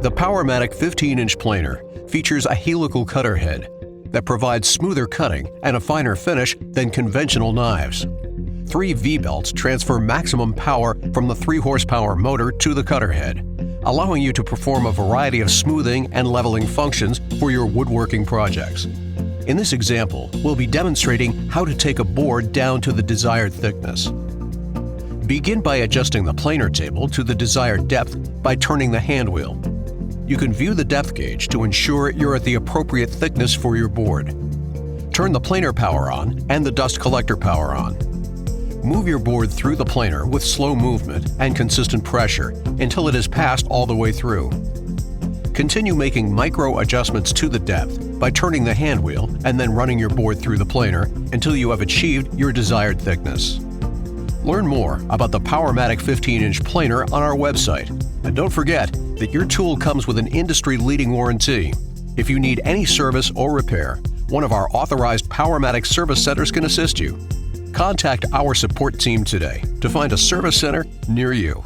The Powermatic 15-inch planer features a helical cutter head that provides smoother cutting and a finer finish than conventional knives. 3 V-belts transfer maximum power from the 3-horsepower motor to the cutter head, allowing you to perform a variety of smoothing and leveling functions for your woodworking projects. In this example, we'll be demonstrating how to take a board down to the desired thickness. Begin by adjusting the planer table to the desired depth by turning the hand wheel. You can view the depth gauge to ensure you're at the appropriate thickness for your board. Turn the planer power on and the dust collector power on. Move your board through the planer with slow movement and consistent pressure until it is passed all the way through. Continue making micro adjustments to the depth by turning the hand wheel and then running your board through the planer until you have achieved your desired thickness. Learn more about the Powermatic 15-inch planer on our website. And don't forget that your tool comes with an industry-leading warranty. If you need any service or repair, one of our authorized Powermatic service centers can assist you. Contact our support team today to find a service center near you.